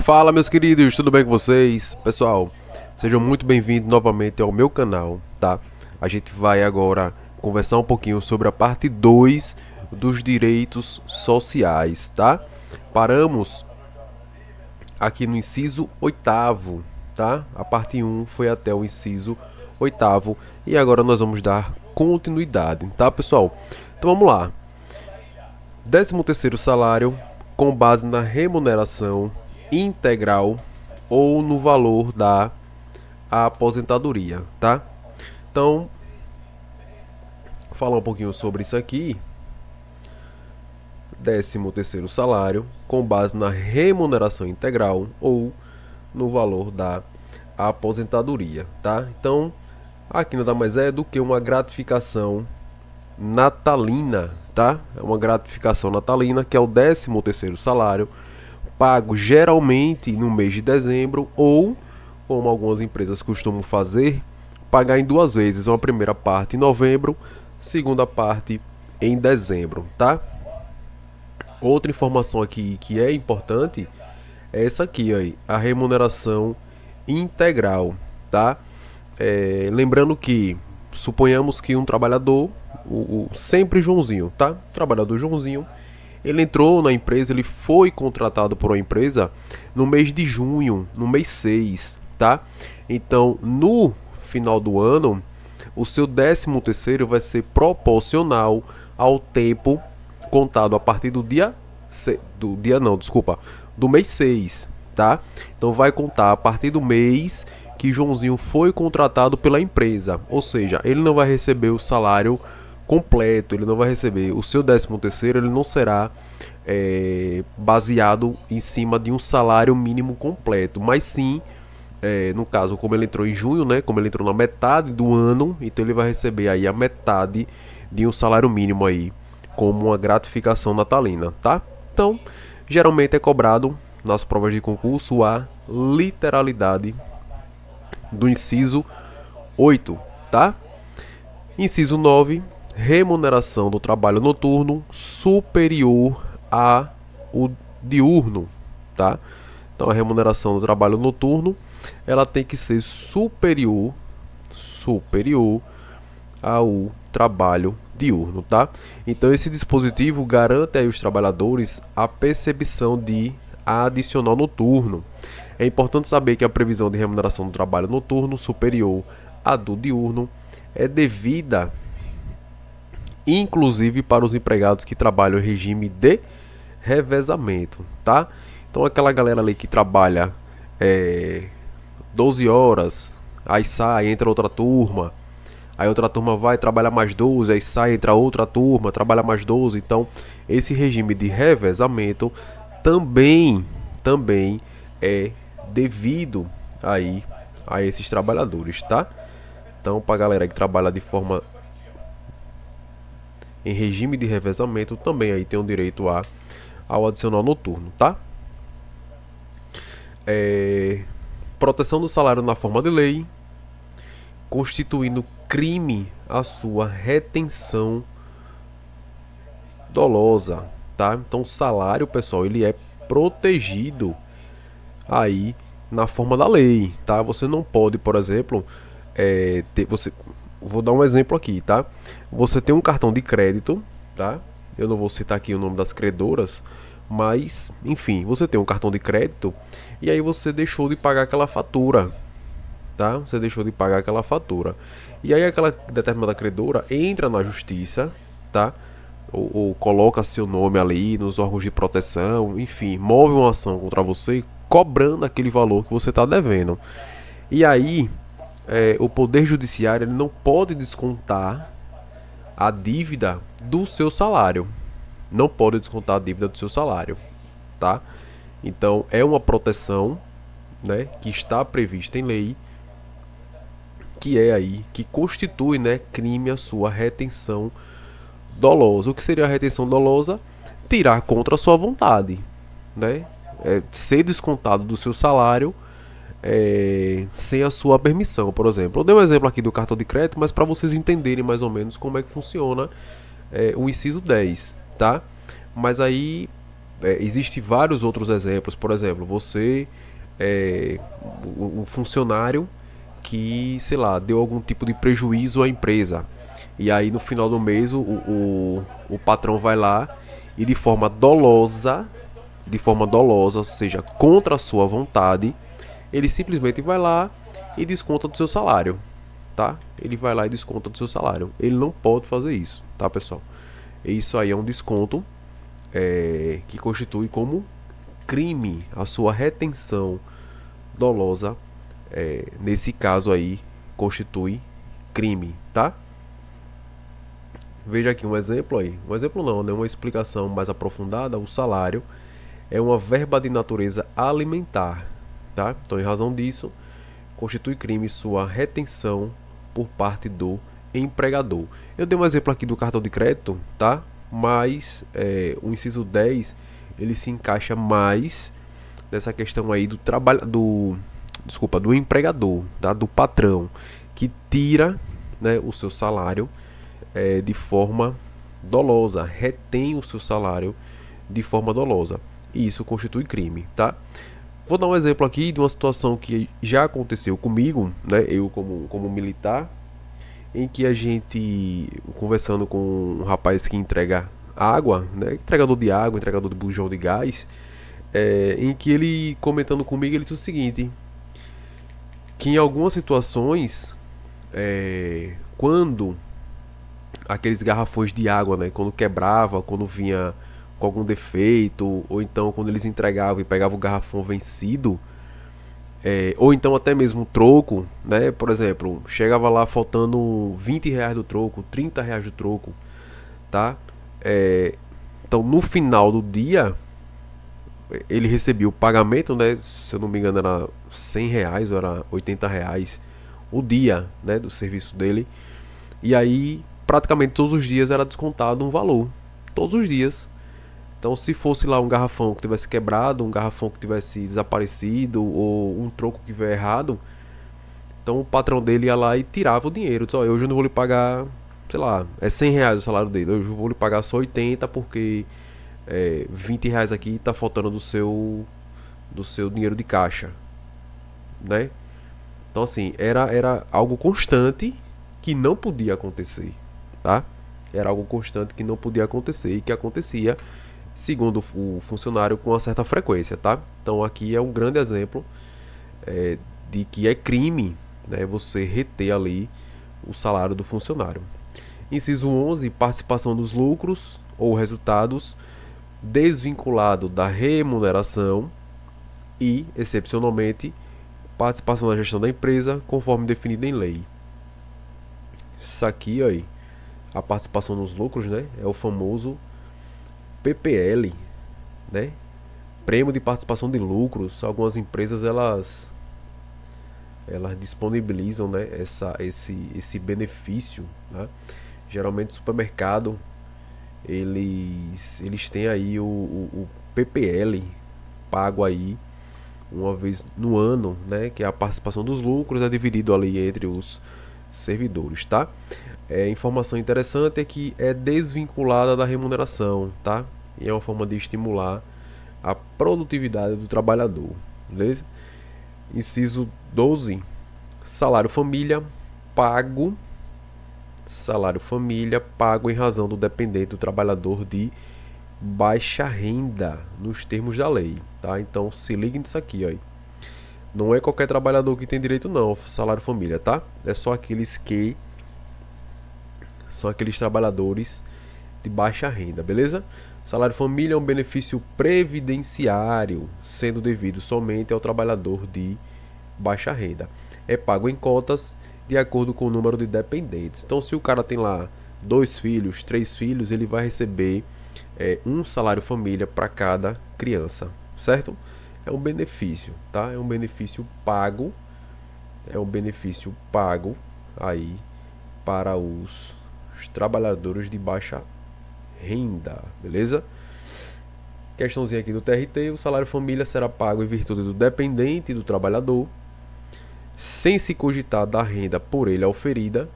Fala, meus queridos, tudo bem com vocês? Pessoal, sejam muito bem-vindos novamente ao meu canal, tá? A gente vai agora conversar um pouquinho sobre a parte 2 dos direitos sociais, tá? Paramos aqui no inciso oitavo, tá? A parte 1 foi até o inciso oitavo e agora nós vamos dar continuidade, tá, pessoal? Então vamos lá. 13º salário com base na remuneração integral ou no valor da aposentadoria, tá? Então, falar um pouquinho sobre isso aqui. 13º salário com base na remuneração integral ou no valor da aposentadoria, tá? Então, aqui nada mais é do que uma gratificação natalina, tá? É uma gratificação natalina que é o 13º salário pago geralmente no mês de dezembro ou, como algumas empresas costumam fazer, pagar em duas vezes, uma primeira parte em novembro, segunda parte em dezembro, tá? Outra informação aqui que é importante é essa aqui, aí, a remuneração integral, tá? Lembrando que suponhamos que um trabalhador, sempre Joãozinho, tá? Trabalhador Joãozinho, ele entrou na empresa, ele foi contratado por uma empresa no mês de junho, no mês 6, tá? Então, no final do ano, o seu 13º vai ser proporcional ao tempo contado a partir do mês 6, tá? Então vai contar a partir do mês que Joãozinho foi contratado pela empresa, ou seja, ele não vai receber o salário completo, ele não vai receber o seu 13º, ele não será baseado em cima de um salário mínimo completo, mas sim, no caso, como ele entrou em junho, né, como ele entrou na metade do ano, então ele vai receber aí a metade de um salário mínimo aí, como uma gratificação natalina, tá? Então, geralmente é cobrado nas provas de concurso a literalidade do inciso 8, tá? Inciso 9, remuneração do trabalho noturno superior ao diurno, tá? Então a remuneração do trabalho noturno, ela tem que ser superior ao trabalho diurno, tá? Então esse dispositivo garante aí aos trabalhadores a percepção de adicional noturno. É importante saber que a previsão de remuneração do trabalho noturno superior à do diurno é devida inclusive para os empregados que trabalham em regime de revezamento, tá? Então aquela galera ali que trabalha 12 horas, aí sai, entra outra turma, aí outra turma vai trabalhar mais 12, aí sai, entra outra turma, trabalha mais 12, então esse regime de revezamento também é devido aí a esses trabalhadores, tá? Então para a galera que trabalha de forma em regime de revezamento também aí tem o direito ao adicional noturno, tá? Proteção do salário na forma de lei, constituindo crime a sua retenção dolosa, tá? Então o salário, pessoal, ele é protegido aí na forma da lei, tá? Você não pode, por exemplo, vou dar um exemplo aqui, tá? Você tem um cartão de crédito, tá? Eu não vou citar aqui o nome das credoras, mas, enfim, você tem um cartão de crédito e aí você deixou de pagar aquela fatura, tá? Você deixou de pagar aquela fatura. E aí aquela determinada credora entra na justiça, tá? Ou coloca seu nome ali nos órgãos de proteção, enfim, move uma ação contra você cobrando aquele valor que você está devendo. E aí o Poder Judiciário ele não pode descontar a dívida do seu salário. Não pode descontar a dívida do seu salário, tá? Então é uma proteção, né, que está prevista em lei, que constitui, né, crime a sua retenção dolosa. O que seria a retenção dolosa? Tirar contra a sua vontade, né? Ser descontado do seu salário sem a sua permissão, por exemplo. Eu dei um exemplo aqui do cartão de crédito, mas para vocês entenderem mais ou menos como é que funciona o inciso 10, tá? Mas aí Existem vários outros exemplos. Por exemplo, você é um funcionário que, sei lá, deu algum tipo de prejuízo à empresa. E aí no final do mês o patrão vai lá e de forma dolosa, ou seja, contra a sua vontade, ele simplesmente vai lá e desconta do seu salário, tá? Ele vai lá e desconta do seu salário. Ele não pode fazer isso, tá, pessoal? Isso aí é um desconto que constitui como crime a sua retenção dolosa. Nesse caso aí, constitui crime, tá? Veja aqui um exemplo aí. Um exemplo não, né? Uma explicação mais aprofundada. O salário é uma verba de natureza alimentar, tá? Então, em razão disso, constitui crime sua retenção por parte do empregador. Eu dei um exemplo aqui do cartão de crédito, tá? Mas o inciso 10 ele se encaixa mais nessa questão aí do trabalho do empregador, tá? Do patrão que tira, né, o seu salário de forma dolosa, retém o seu salário de forma dolosa. E isso constitui crime, tá? Vou dar um exemplo aqui de uma situação que já aconteceu comigo, né? Eu como militar, em que a gente, conversando com um rapaz que entrega água, né? Entregador de água, entregador de bujão de gás, em que ele, comentando comigo, ele disse o seguinte, que em algumas situações, quando aqueles garrafões de água, né, quando quebrava, quando vinha com algum defeito, ou então quando eles entregavam e pegavam o garrafão vencido, ou então até mesmo troco, né, por exemplo, chegava lá faltando R$ 20 do troco, R$ 30 do troco, tá? Então no final do dia ele recebia o pagamento, né, se eu não me engano era R$ 100 ou era R$ 80 o dia, né, do serviço dele, e aí praticamente todos os dias era descontado um valor, todos os dias. Então se fosse lá um garrafão que tivesse quebrado, um garrafão que tivesse desaparecido ou um troco que veio errado, então o patrão dele ia lá e tirava o dinheiro. Diz, hoje eu não vou lhe pagar, sei lá, é R$ 100 o salário dele, hoje eu vou lhe pagar só 80 porque R$ 20 aqui tá faltando do seu dinheiro de caixa, né? Então assim, era algo constante que não podia acontecer, tá? Era algo constante que não podia acontecer e que acontecia, segundo o funcionário, com uma certa frequência, tá? Então aqui é um grande exemplo de que é crime, né, você reter ali o salário do funcionário. Inciso 11, participação dos lucros ou resultados desvinculado da remuneração e, excepcionalmente, participação na gestão da empresa conforme definido em lei. Isso aqui, aí, a participação nos lucros, né, é o famoso PPL, né? Prêmio de participação de lucros. Algumas empresas elas disponibilizam, né, esse benefício, né? Geralmente o supermercado eles têm aí o PPL pago aí uma vez no ano, né, que é a participação dos lucros, é dividido ali entre os servidores, tá? Informação interessante é que é desvinculada da remuneração, tá? E é uma forma de estimular a produtividade do trabalhador, beleza? Inciso 12, salário família pago em razão do dependente do trabalhador de baixa renda nos termos da lei, tá? Então se liguem nisso aqui, ó. Não é qualquer trabalhador que tem direito não ao salário família, tá? É só aqueles que são aqueles trabalhadores de baixa renda, beleza? Salário família é um benefício previdenciário, sendo devido somente ao trabalhador de baixa renda. É pago em cotas de acordo com o número de dependentes. Então, se o cara tem lá 2 filhos, 3 filhos, ele vai receber um salário família para cada criança, certo? É um benefício, tá? É um benefício pago aí para os trabalhadores de baixa renda, beleza? Questãozinha aqui do TRT, o salário família será pago em virtude do dependente do trabalhador, sem se cogitar da renda por ele auferida,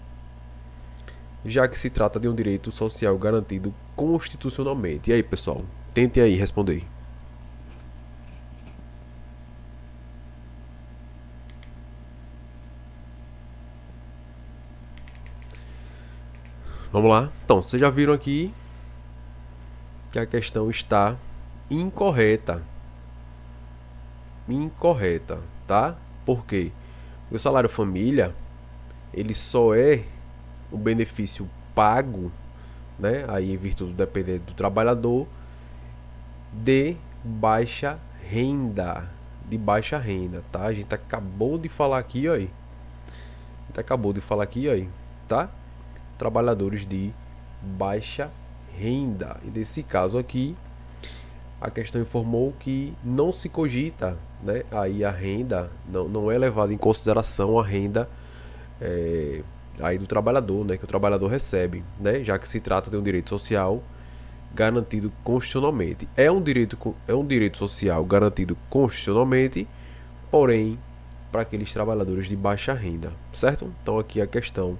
já que se trata de um direito social garantido constitucionalmente. E aí, pessoal, Tentem aí responder. Vamos lá. Então, vocês já viram aqui que a questão está incorreta. Incorreta, tá? Por quê? Porque o salário família, ele só é um benefício pago, né? Aí em virtude do dependente do trabalhador de baixa renda. De baixa renda, tá? A gente acabou de falar aqui, ó. Tá? Trabalhadores de baixa renda. E nesse caso aqui, a questão informou que não se cogita, né? Aí a renda, não é levada em consideração a renda aí do trabalhador, né? Que o trabalhador recebe, né? Já que se trata de um direito social garantido constitucionalmente. É um direito social garantido constitucionalmente, porém para aqueles trabalhadores de baixa renda, certo? Então aqui a questão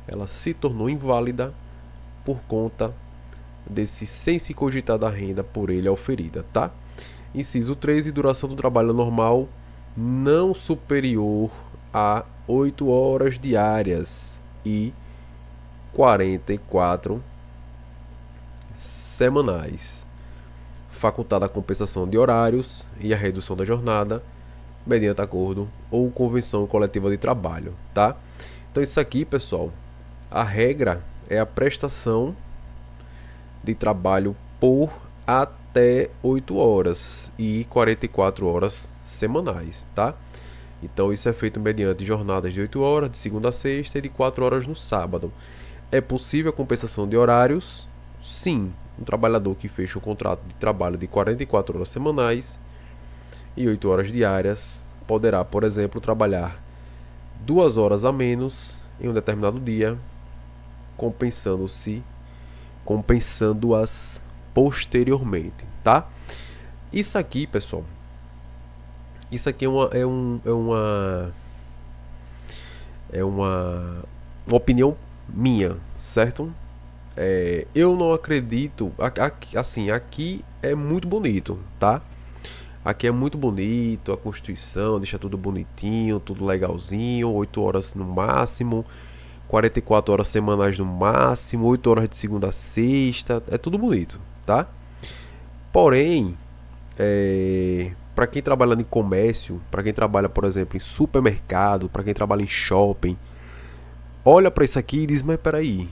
ela se tornou inválida por conta desse sem se cogitar da renda por ele auferida, tá? Inciso 13, duração do trabalho normal não superior a 8 horas diárias e 44 semanais. Facultada a compensação de horários e a redução da jornada mediante acordo ou convenção coletiva de trabalho, tá? Então isso aqui, pessoal, a regra é a prestação de trabalho por até 8 horas e 44 horas semanais, tá? Então isso é feito mediante jornadas de 8 horas de segunda a sexta e de 4 horas no sábado. É possível a compensação de horários? Sim. Um trabalhador que fecha um contrato de trabalho de 44 horas semanais e 8 horas diárias poderá, por exemplo, trabalhar 2 horas a menos em um determinado dia, compensando-as posteriormente, tá? Isso aqui, pessoal, isso aqui é uma opinião minha, certo? Eu não acredito, assim, aqui é muito bonito, tá? Aqui é muito bonito, a Constituição deixa tudo bonitinho, tudo legalzinho, 8 horas no máximo, 44 horas semanais no máximo, 8 horas de segunda a sexta, é tudo bonito, tá? Porém, para quem trabalha em comércio, para quem trabalha, por exemplo, em supermercado, para quem trabalha em shopping, olha para isso aqui e diz, mas peraí,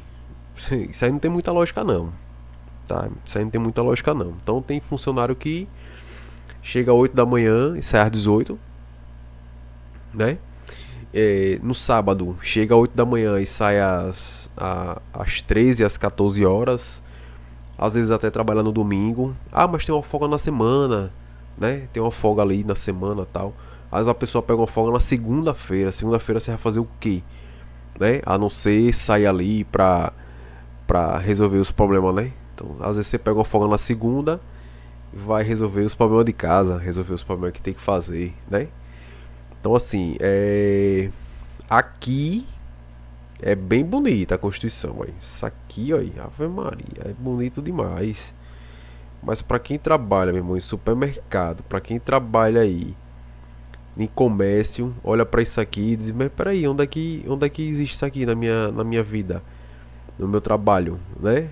isso aí não tem muita lógica não, tá? Isso aí não tem muita lógica não. Então tem funcionário que chega às 8 da manhã e sai às 18, né? No sábado chega às 8 da manhã e sai às 13, às 14 horas. Às vezes até trabalha no domingo. Ah, mas tem uma folga na semana, né? Tem uma folga ali na semana e tal. Às vezes a pessoa pega uma folga na segunda-feira. Segunda-feira você vai fazer o quê? Né? A não ser sair ali pra resolver os problemas, né? Então, às vezes você pega uma folga na segunda, vai resolver os problemas de casa, resolver os problemas que tem que fazer, né? Então assim, aqui é bem bonita a Constituição, aí. Isso aqui, ó, Ave Maria, é bonito demais. Mas pra quem trabalha, meu irmão, em supermercado, pra quem trabalha aí em comércio, olha pra isso aqui e diz, mas peraí, onde é que existe isso aqui na minha vida? No meu trabalho, né?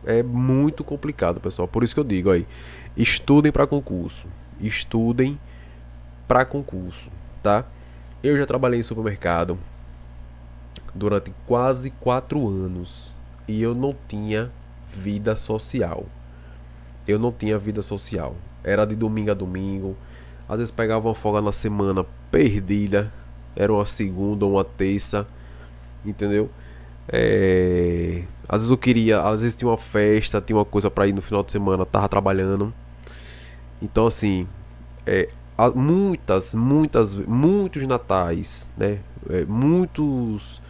É muito complicado, pessoal. Por isso que eu digo aí, estudem para concurso. Estudem para concurso, tá? Eu já trabalhei em supermercado durante quase 4 anos e eu não tinha vida social. Eu não tinha vida social. Era de domingo a domingo. Às vezes pegava uma folga na semana perdida. Era uma segunda ou uma terça, entendeu? Às vezes eu queria, às vezes tinha uma festa, tinha uma coisa pra ir no final de semana, tava trabalhando. Então assim, muitos natais, né? Muitos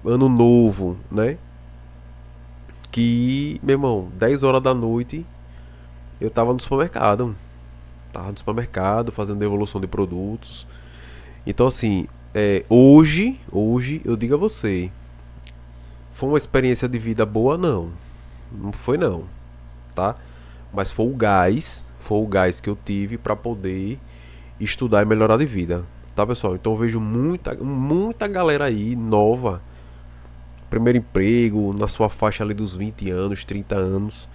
ano novo, né? Que, meu irmão, 10 horas da noite eu tava no supermercado. Tava no supermercado fazendo devolução de produtos. Então assim, hoje eu digo a você, foi uma experiência de vida boa? Não. Não foi não, tá? Mas foi o gás que eu tive para poder estudar e melhorar de vida, tá, pessoal? Então eu vejo muita galera aí nova, primeiro emprego, na sua faixa ali dos 20 anos, 30 anos,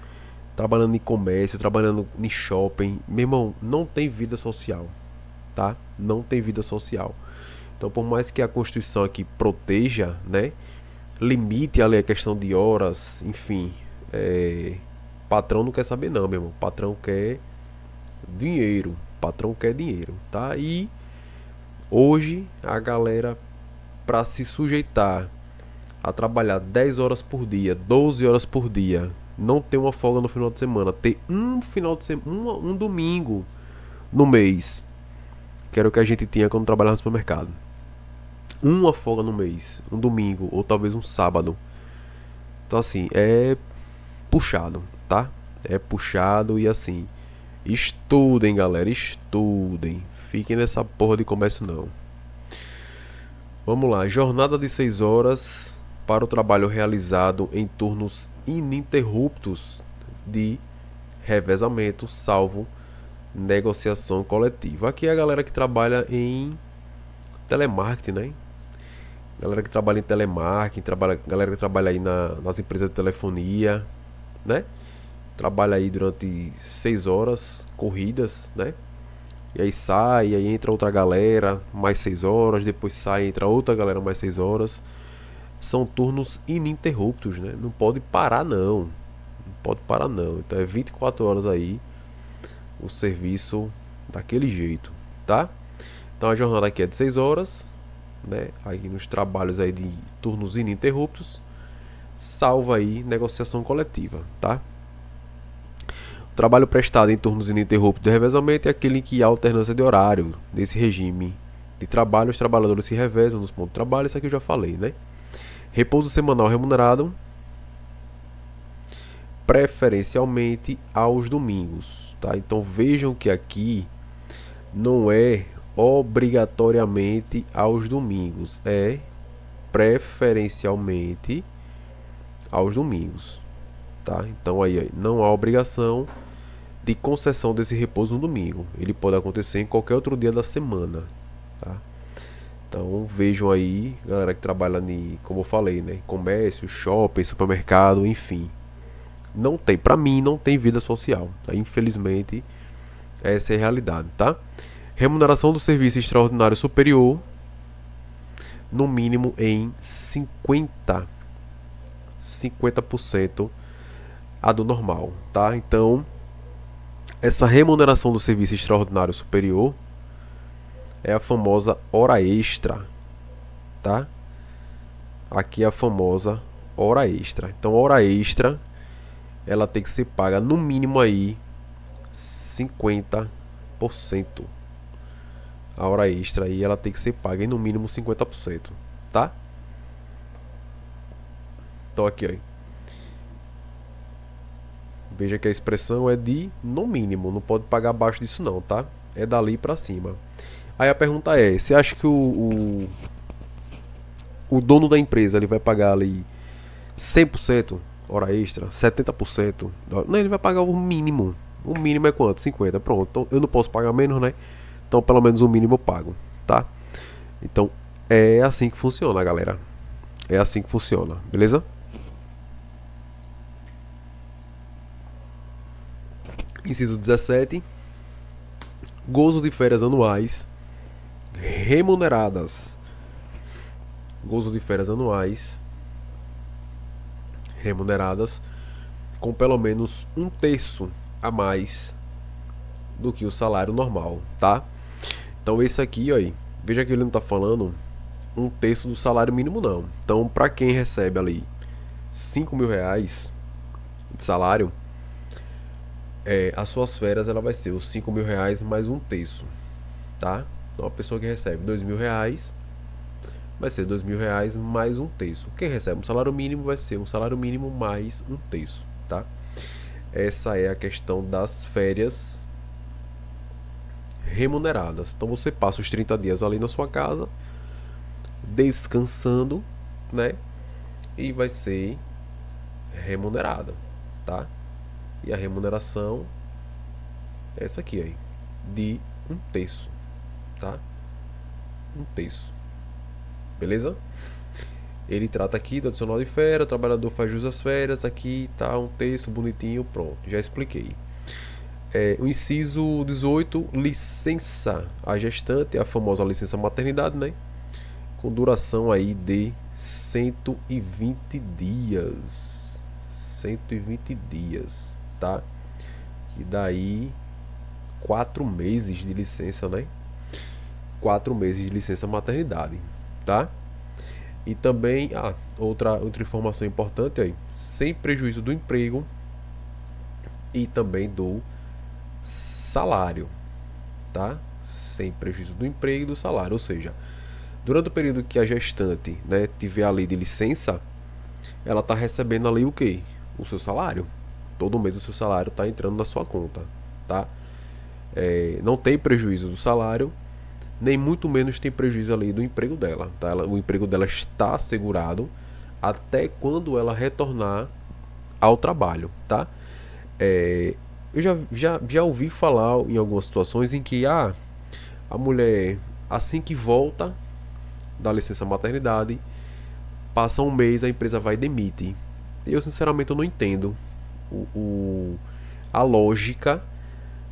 trabalhando em comércio, trabalhando em shopping. Meu irmão, não tem vida social, tá? Não tem vida social. Então, por mais que a Constituição aqui proteja, né, limite ali a questão de horas, enfim, patrão não quer saber não, meu irmão. Patrão quer dinheiro, patrão quer dinheiro, tá? E hoje a galera, para se sujeitar a trabalhar 10 horas por dia, 12 horas por dia, não ter uma folga no final de semana, ter um final de semana, um domingo no mês, que era o que a gente tinha quando trabalhava no supermercado. Uma folga no mês, um domingo ou talvez um sábado. Então assim, é puxado, tá? É puxado e assim, estudem, galera, estudem. Fiquem nessa porra de comércio não. Vamos lá, jornada de 6 horas para o trabalho realizado em turnos ininterruptos de revezamento, salvo negociação coletiva. Aqui é a galera que trabalha em telemarketing, né? Galera que trabalha em telemarketing, galera que trabalha aí nas empresas de telefonia, né? Trabalha aí durante 6 horas corridas, né? E aí sai, aí entra outra galera, mais 6 horas, depois sai, entra outra galera, mais 6 horas. São turnos ininterruptos, né? Não pode parar não. Não pode parar não. Então é 24 horas aí o serviço daquele jeito, tá? Então a jornada aqui é de 6 horas, né? Aí nos trabalhos aí de turnos ininterruptos, salva aí negociação coletiva, tá? O trabalho prestado em turnos ininterruptos de revezamento é aquele em que há alternância de horário. Nesse regime de trabalho, os trabalhadores se revezam nos pontos de trabalho, isso aqui eu já falei, né? Repouso semanal remunerado, preferencialmente aos domingos, tá? Então vejam que aqui não é obrigatoriamente aos domingos, é preferencialmente aos domingos, tá? Então aí não há obrigação de concessão desse repouso no domingo. Ele pode acontecer em qualquer outro dia da semana, tá? Então vejam aí, galera que trabalha como eu falei, né, comércio, shopping, supermercado, enfim. Não tem, pra mim não tem vida social, tá? Infelizmente essa é a realidade, tá? Remuneração do serviço extraordinário superior, no mínimo em 50% a do normal, tá? Então essa remuneração do serviço extraordinário superior é a famosa hora extra, tá? Aqui é a famosa hora extra. Então, hora extra, ela tem que ser paga no mínimo aí 50%. A hora extra aí, ela tem que ser paga em no mínimo 50%, tá? Então aqui, ó. Veja que a expressão é de no mínimo, não pode pagar abaixo disso não, tá? É dali pra cima. Aí a pergunta é, você acha que o dono da empresa ele vai pagar ali 100% hora extra, 70%? Não, ele vai pagar o mínimo. O mínimo é quanto? 50. Pronto. Então eu não posso pagar menos, né? Então pelo menos o mínimo eu pago, tá? Então é assim que funciona, galera. É assim que funciona, beleza? Inciso 17. Gozo de férias anuais remuneradas. Gozo de férias anuais remuneradas com pelo menos um terço a mais do que o salário normal, tá? Então esse aqui, ó, veja que ele não tá falando um terço do salário mínimo não. Então para quem recebe ali 5 mil reais de salário, as suas férias ela vai ser os 5 mil reais mais um terço, tá? Então a pessoa que recebe 2 mil reais vai ser 2 mil reais mais um terço. Quem recebe um salário mínimo vai ser um salário mínimo mais um terço, tá? Essa é a questão das férias remuneradas. Então você passa os 30 dias ali na sua casa, descansando, né? E vai ser remunerada, tá? E a remuneração é essa aqui aí, de 1/3, tá? 1/3, beleza? Ele trata aqui do adicional de férias, o trabalhador faz jus às férias, aqui tá 1/3, bonitinho, pronto, já expliquei. O inciso 18, licença a gestante, a famosa licença maternidade, né? Com duração aí de 120 dias. 120 dias, tá? E daí 4 meses de licença, né? 4 meses de licença maternidade, tá? E também, outra informação importante aí, sem prejuízo do emprego e também do salário, tá? Sem prejuízo do emprego e do salário, ou seja, durante o período que a gestante, né, tiver ali de licença, ela tá recebendo ali o quê? O seu salário. Todo mês o seu salário tá entrando na sua conta, tá? Não tem prejuízo do salário, nem muito menos tem prejuízo ali do emprego dela, tá? O emprego dela está assegurado até quando ela retornar ao trabalho, tá? Eu já ouvi falar em algumas situações em que a mulher, assim que volta da licença maternidade, passa um mês, a empresa vai e demite. Eu sinceramente eu não entendo o, o- a lógica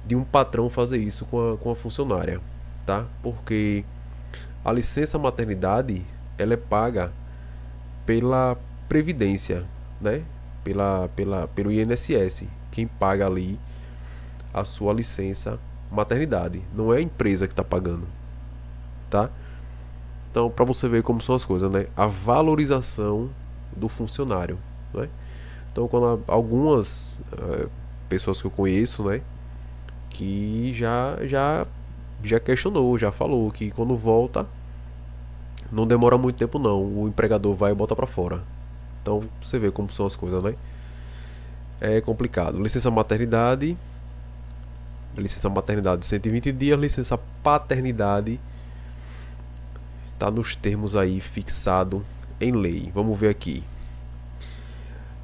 de um patrão fazer isso com a funcionária, tá? Porque a licença maternidade ela é paga pela previdência, né? Pelo INSS, quem paga ali a sua licença maternidade, não é a empresa que está pagando, tá? Então, para você ver como são as coisas, né? A valorização do funcionário, né? Então, quando algumas pessoas que eu conheço, né, que já questionou, já falou que quando volta não demora muito tempo não, o empregador vai e bota para fora. Então, você vê como são as coisas, né? É complicado. Licença maternidade 120 dias, licença paternidade tá nos termos aí fixado em lei. Vamos ver aqui.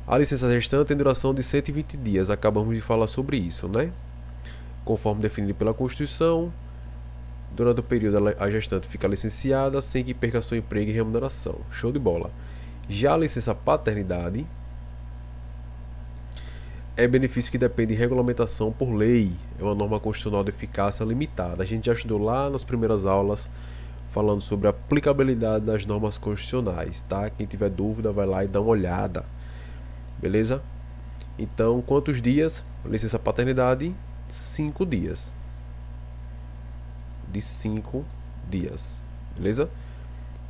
A licença gestante tem duração de 120 dias. Acabamos de falar sobre isso, né? Conforme definido pela Constituição, durante o período a gestante fica licenciada sem que perca seu emprego e remuneração. Show de bola. Já a licença paternidade é benefício que depende de regulamentação por lei. É uma norma constitucional de eficácia limitada. A gente já estudou lá nas primeiras aulas falando sobre a aplicabilidade das normas constitucionais, tá? Quem tiver dúvida vai lá e dá uma olhada. Beleza? Então, quantos dias? Licença paternidade, 5 dias. De 5 dias. Beleza?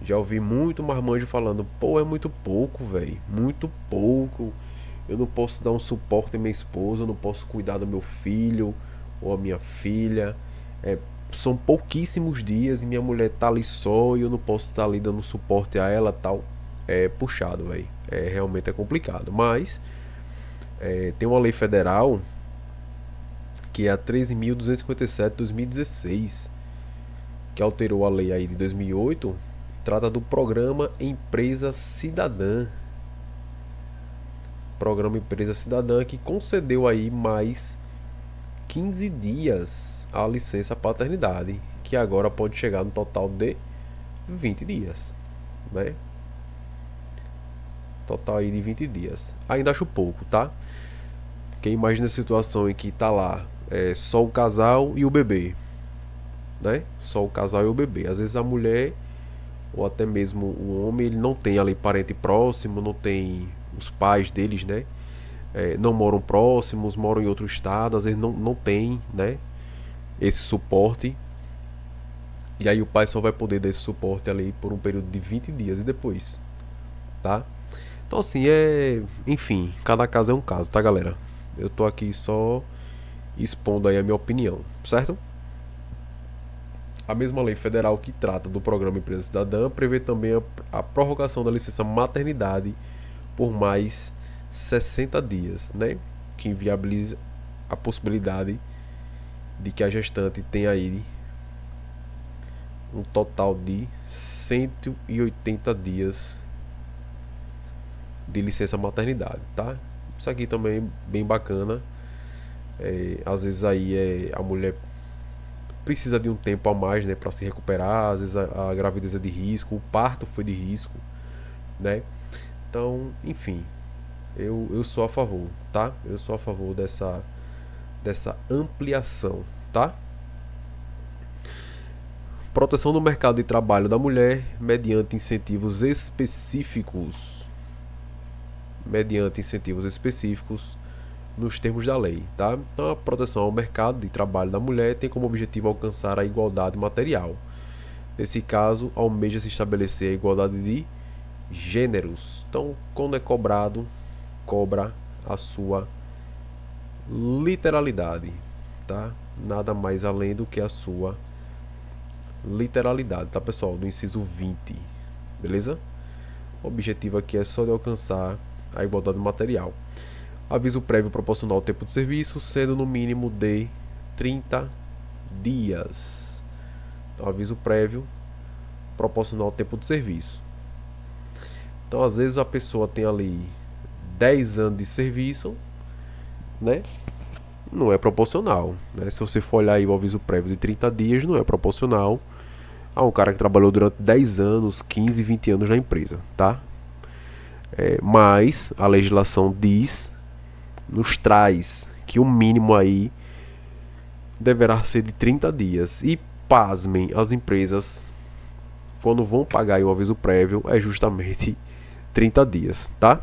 Já ouvi muito marmanjo falando, pô, é muito pouco, velho. Muito pouco. Eu não posso dar um suporte à minha esposa, eu não posso cuidar do meu filho ou a minha filha. São pouquíssimos dias e minha mulher tá ali só e eu não posso estar ali dando suporte a ela tal. É puxado, velho. Realmente é complicado. Mas tem uma lei federal que é a 13.257 de 2016, que alterou a lei aí de 2008, trata do programa Empresa Cidadã. Programa Empresa Cidadã que concedeu aí mais 15 dias a licença paternidade, que agora pode chegar no total de 20 dias, né? Total aí de 20 dias. Ainda acho pouco, tá? Quem imagina a situação em que tá lá só o casal e o bebê, né? Só o casal e o bebê. Às vezes a mulher ou até mesmo o homem, ele não tem ali parente próximo, não tem os pais deles, né? Não moram próximos, moram em outro estado, às vezes não tem, né? Esse suporte. E aí o pai só vai poder dar esse suporte ali por um período de 20 dias e depois, tá? Então assim, enfim, cada caso é um caso, tá, galera? Eu tô aqui só expondo aí a minha opinião, certo? A mesma lei federal que trata do programa Empresa Cidadã prevê também a prorrogação da licença maternidade por mais 60 dias, né? Que inviabiliza a possibilidade de que a gestante tenha aí um total de 180 dias de licença maternidade, tá? Isso aqui também é bem bacana Às vezes aí a mulher precisa de um tempo a mais, né, para se recuperar. Às vezes a gravidez é de risco, o parto foi de risco, né? Então, enfim, eu sou a favor, tá? Eu sou a favor dessa ampliação, tá? Proteção do mercado de trabalho da mulher mediante incentivos específicos. Mediante incentivos específicos nos termos da lei, tá? Então, a proteção ao mercado de trabalho da mulher tem como objetivo alcançar a igualdade material. Nesse caso, almeja se estabelecer a igualdade de gêneros. Então, quando é cobrado, cobra a sua literalidade, tá? Nada mais além do que a sua literalidade, tá, pessoal? Do inciso 20, beleza? O objetivo aqui é só de alcançar a igualdade material. Aviso prévio proporcional ao tempo de serviço, sendo no mínimo de 30 dias. Então, aviso prévio proporcional ao tempo de serviço. Então, às vezes a pessoa tem ali 10 anos de serviço, né? Não é proporcional, né? Se você for olhar aí o aviso prévio de 30 dias, não é proporcional a um cara que trabalhou durante 10 anos, 15, 20 anos na empresa, tá? Mas a legislação nos traz que o mínimo aí deverá ser de 30 dias. E pasmem, as empresas, quando vão pagar aí o aviso prévio, é justamente 30 dias, tá?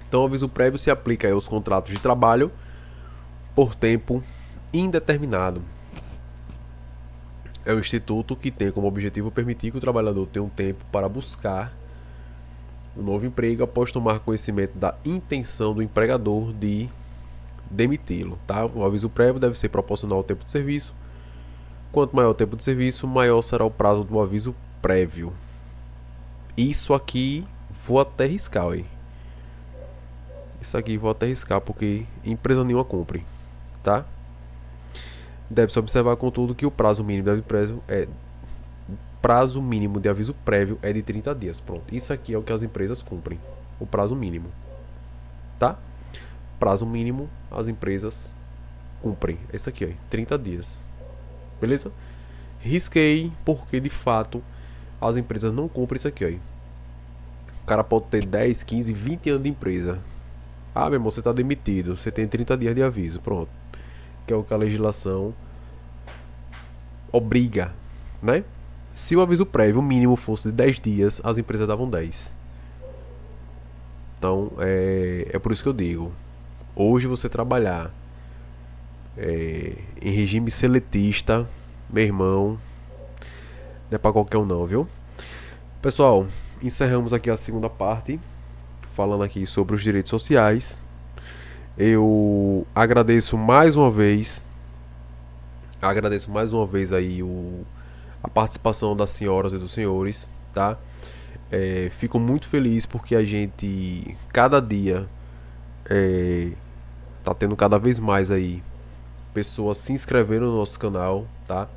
Então, o aviso prévio se aplica aí aos contratos de trabalho por tempo indeterminado. É um instituto que tem como objetivo permitir que o trabalhador tenha um tempo para buscar um novo emprego após tomar conhecimento da intenção do empregador de demiti-lo, tá? O aviso prévio deve ser proporcional ao tempo de serviço. Quanto maior o tempo de serviço, maior será o prazo do aviso prévio. Isso aqui vou até riscar, aí. Isso aqui vou até riscar porque empresa nenhuma cumpre, tá? Deve-se observar, contudo, que o prazo mínimo de aviso prévio é de 30 dias. Pronto, isso aqui é o que as empresas cumprem. O prazo mínimo, tá? Prazo mínimo as empresas cumprem. Esse aqui, ó, 30 dias. Beleza? Risquei porque de fato as empresas não cumprem isso aqui, ó. O cara pode ter 10, 15, 20 anos de empresa. Ah, meu irmão, você está demitido. Você tem 30 dias de aviso. Pronto. Que é o que a legislação obriga, né? Se o aviso prévio, o mínimo fosse de 10 dias, as empresas davam 10. Então, é por isso que eu digo. Hoje você trabalhar em regime seletista, meu irmão, não é pra qualquer um não, viu? Pessoal, encerramos aqui a segunda parte, falando aqui sobre os direitos sociais. Eu agradeço mais uma vez aí a participação das senhoras e dos senhores, tá? Fico muito feliz porque a gente, cada dia, tá tendo cada vez mais aí pessoas se inscrevendo no nosso canal, tá?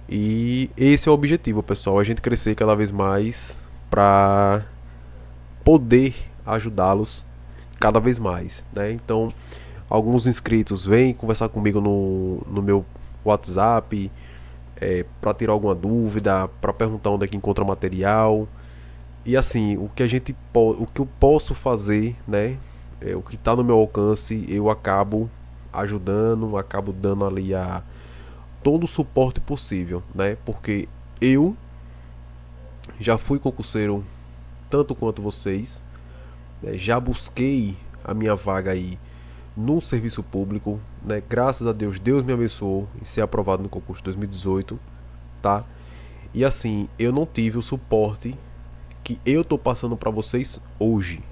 E esse é o objetivo, pessoal, a gente crescer cada vez mais para poder ajudá-los cada vez mais, né? Então, alguns inscritos vêm conversar comigo no meu WhatsApp para tirar alguma dúvida, para perguntar onde é que encontra material. E assim, o que eu posso fazer, né? O que está no meu alcance, eu acabo ajudando, acabo dando ali todo o suporte possível, né? Porque eu já fui concurseiro tanto quanto vocês, né? Já busquei a minha vaga aí no serviço público, né? Graças a Deus, Deus me abençoou em ser aprovado no concurso de 2018, tá? E assim, eu não tive o suporte que eu tô passando para vocês hoje,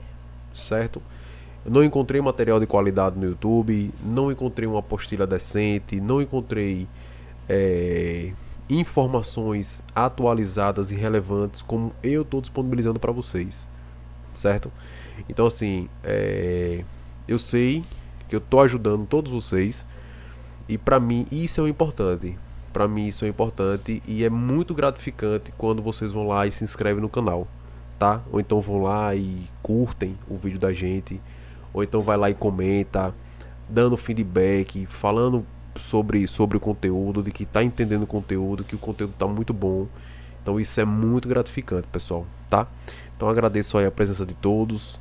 certo? Eu não encontrei material de qualidade no YouTube, não encontrei uma apostila decente, não encontrei informações atualizadas e relevantes como eu estou disponibilizando para vocês, certo? Então assim, eu sei que eu estou ajudando todos vocês e para mim isso é o importante. Para mim isso é importante e é muito gratificante quando vocês vão lá e se inscrevem no canal, tá? Ou então vão lá e curtem o vídeo da gente, ou então vai lá e comenta, dando feedback, falando sobre o conteúdo, de que tá entendendo o conteúdo, que o conteúdo tá muito bom. Então isso é muito gratificante, pessoal, tá? Então agradeço aí a presença de todos,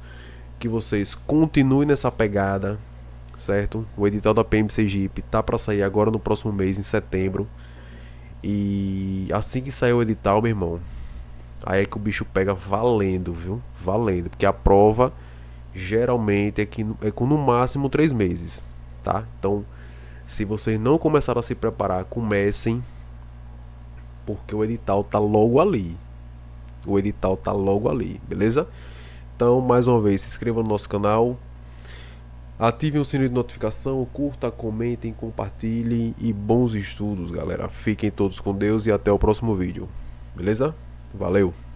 que vocês continuem nessa pegada, certo? O edital da PM Sergipe tá para sair agora no próximo mês, em setembro. E assim que sair o edital, meu irmão, aí é que o bicho pega valendo, viu? Valendo, porque a prova geralmente é com no máximo 3 meses, tá? Então, se vocês não começaram a se preparar, comecem, porque o edital tá logo ali. O edital tá logo ali, beleza? Então, mais uma vez, se inscreva no nosso canal, ativem o sininho de notificação, curta, comentem, compartilhem e bons estudos, galera. Fiquem todos com Deus e até o próximo vídeo, beleza? Valeu!